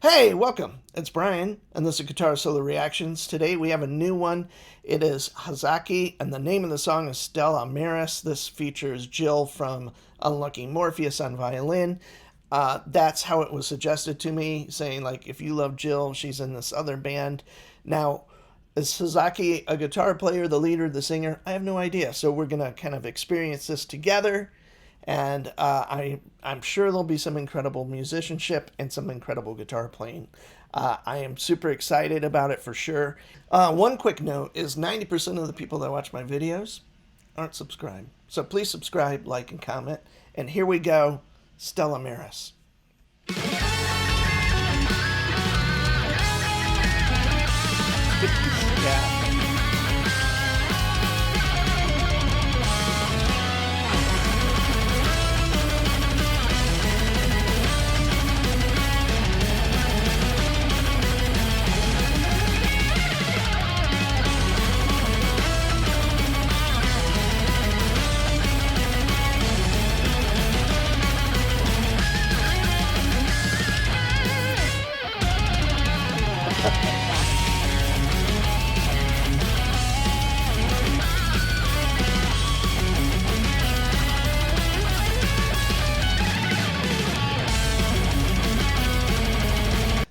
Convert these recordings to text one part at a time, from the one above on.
Hey, welcome. It's Brian, and this is Guitar Solo Reactions. Today we have a new one. It is HIZAKI, and the name of the song is Stella. This features Jill from Unlucky Morpheus on violin. That's how it was suggested to me, saying, like, if you love Jill, she's in this other band. Now, is HIZAKI a guitar player, the leader, the singer? I have no idea. So we're going to kind of experience this together. And I'm sure there'll be some incredible musicianship and some incredible guitar playing. I am super excited about it for sure. One quick note is 90% of the people that watch my videos aren't subscribed. So please subscribe, like, and comment. And here we go, Stella Maris. Yeah.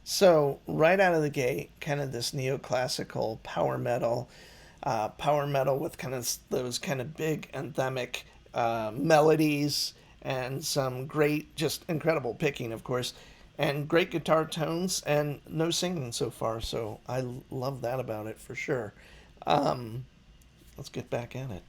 So right out of the gate, kind of this neoclassical power metal with kind of those kind of big anthemic melodies and some great, just incredible picking, of course, and great guitar tones and no singing so far. So I love that about it for sure. Let's get back at it.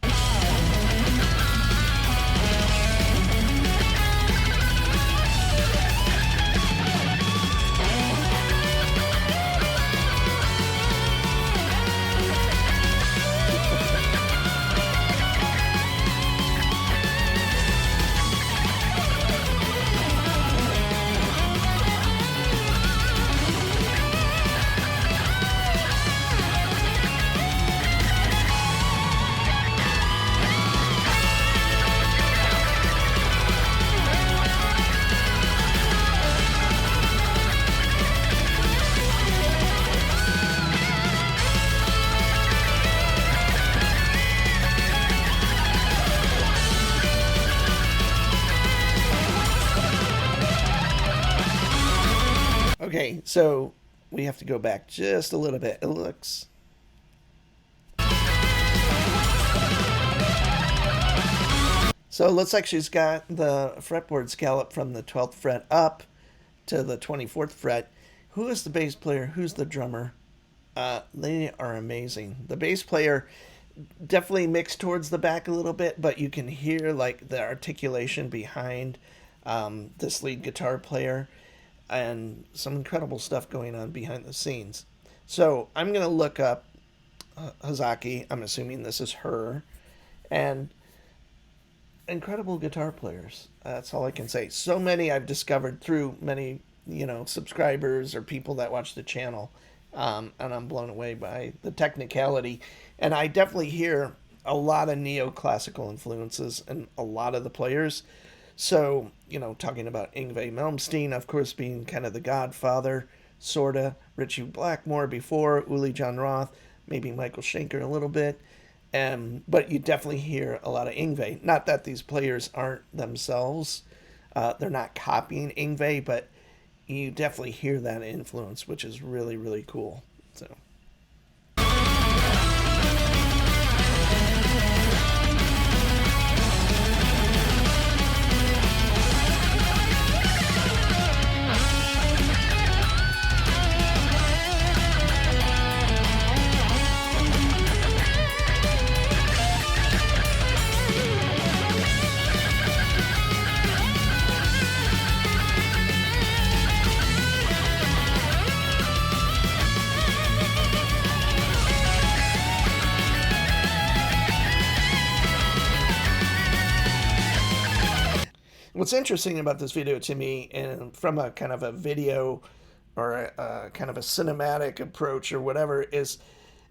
Okay, so we have to go back just a little bit. It looks... So it looks like she's got the fretboard scallop from the 12th fret up to the 24th fret. Who is the bass player? Who's the drummer? They are amazing. The bass player definitely mixed towards the back a little bit, but you can hear like the articulation behind this lead guitar player. And some incredible stuff going on behind the scenes. So I'm going to look up HIZAKI. I'm assuming this is her. And incredible guitar players. That's all I can say. So many I've discovered through many, subscribers or people that watch the channel. And I'm blown away by the technicality. And I definitely hear a lot of neoclassical influences in a lot of the players. So, talking about Yngwie Malmsteen, of course, being kind of the godfather, sorta. Ritchie Blackmore before, Uli Jon Roth, maybe Michael Schenker a little bit. But you definitely hear a lot of Yngwie. Not that these players aren't themselves. They're not copying Yngwie, but you definitely hear that influence, which is really, really cool. So... What's interesting about this video to me, and from a kind of a video or a kind of a cinematic approach or whatever, is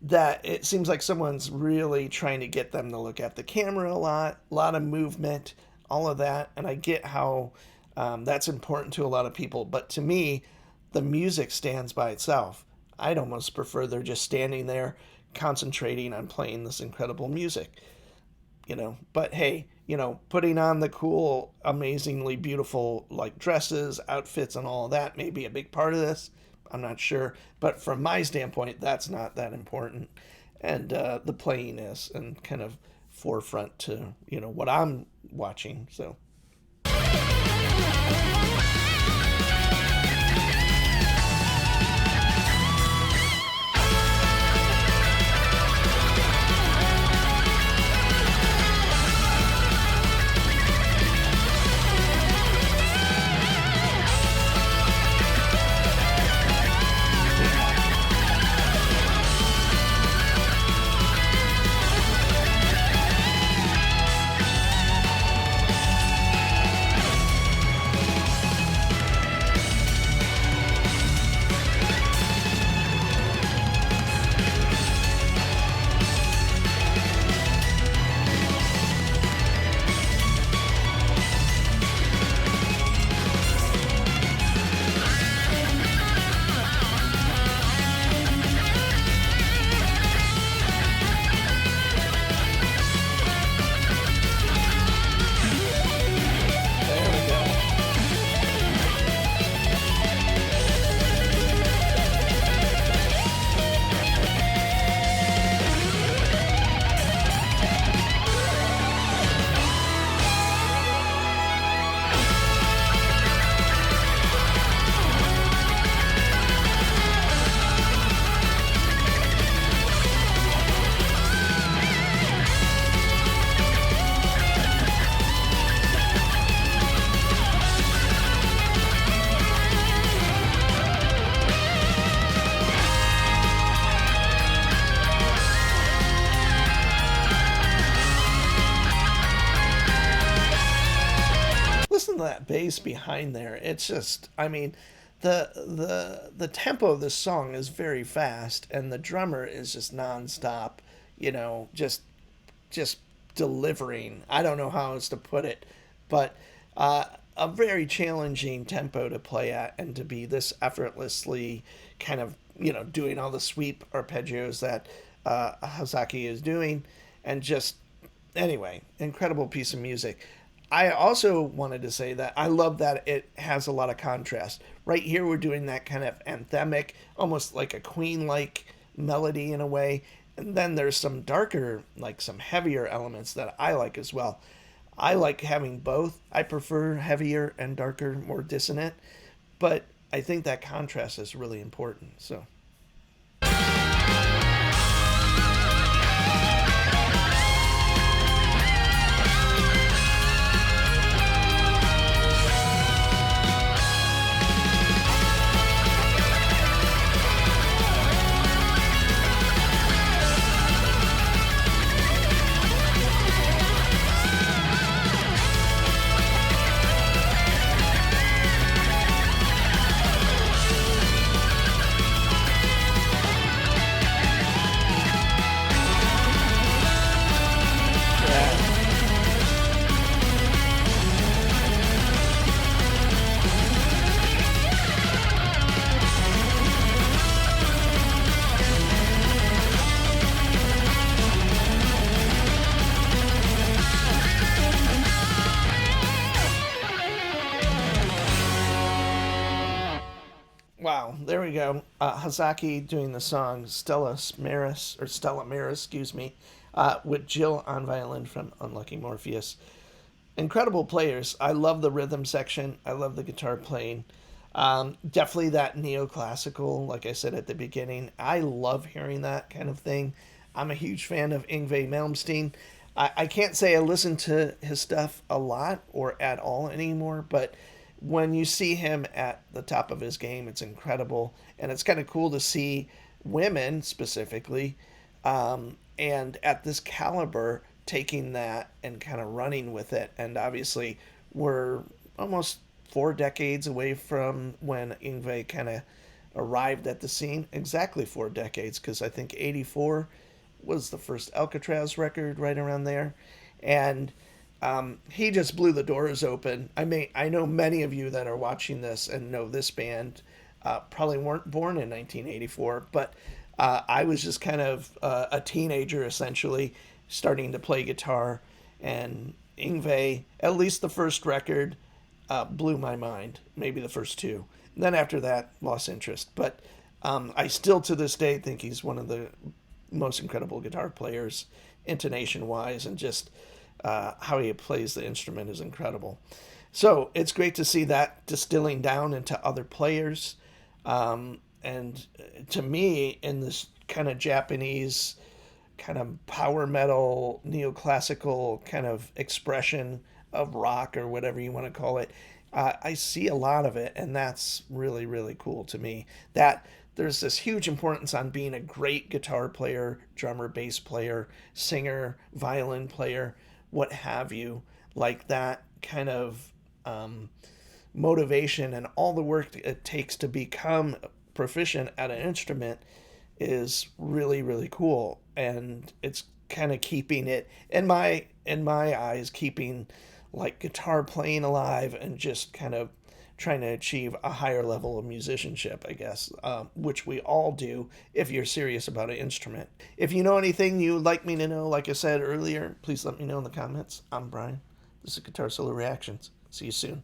that it seems like someone's really trying to get them to look at the camera a lot of movement, all of that. And I get how that's important to a lot of people. But to me, the music stands by itself. I'd almost prefer they're just standing there concentrating on playing this incredible music, you know. But hey, you know, putting on the cool, amazingly beautiful like dresses, outfits, and all of that may be a big part of this. I'm not sure, but from my standpoint, that's not that important, and the playing is and kind of forefront to what I'm watching. So there we go. Listen to that bass behind there. It's just, I mean, the tempo of this song is very fast, and the drummer is just nonstop. Just delivering. I don't know how else to put it, but a very challenging tempo to play at, and to be this effortlessly kind of doing all the sweep arpeggios that Hazaki is doing, and just anyway, incredible piece of music. I also wanted to say that I love that it has a lot of contrast. Right here, we're doing that kind of anthemic, almost like a Queen like melody in a way. And then there's some darker, like some heavier elements that I like as well. I like having both. I prefer heavier and darker, more dissonant. But I think that contrast is really important. So. Wow, there we go. Hazaki doing the song Stella Maris, excuse me, with Jill on violin from Unlucky Morpheus. Incredible players. I love the rhythm section. I love the guitar playing. Definitely that neoclassical, like I said at the beginning. I love hearing that kind of thing. I'm a huge fan of Yngwie Malmsteen. I can't say I listen to his stuff a lot or at all anymore, but when you see him at the top of his game, it's incredible. And it's kind of cool to see women specifically, and at this caliber, taking that and kind of running with it. And obviously, we're almost 4 decades away from when Yngwie kind of arrived at the scene. Exactly 4 decades, because I think '84 was the first Alcatraz record, right around there. And he just blew the doors open. I know many of you that are watching this and know this band. probably weren't born in 1984, but I was just kind of a teenager essentially, starting to play guitar, and Ingve, at least the first record, blew my mind. Maybe the first two. And then after that, lost interest. But I still to this day think he's one of the most incredible guitar players, intonation wise, and just how he plays the instrument is incredible. So it's great to see that distilling down into other players. And to me, in this kind of Japanese, kind of power metal, neoclassical kind of expression of rock or whatever you want to call it, I see a lot of it, and that's really, really cool to me. That there's this huge importance on being a great guitar player, drummer, bass player, singer, violin player, what have you, like that kind of motivation and all the work it takes to become proficient at an instrument is really, really cool. And it's kind of keeping it in my eyes, keeping like guitar playing alive, and just kind of trying to achieve a higher level of musicianship, I guess, which we all do if you're serious about an instrument. If you know anything you would like me to know, like I said earlier, please let me know in the comments. I'm Brian. This is Guitar Solo Reactions. See you soon.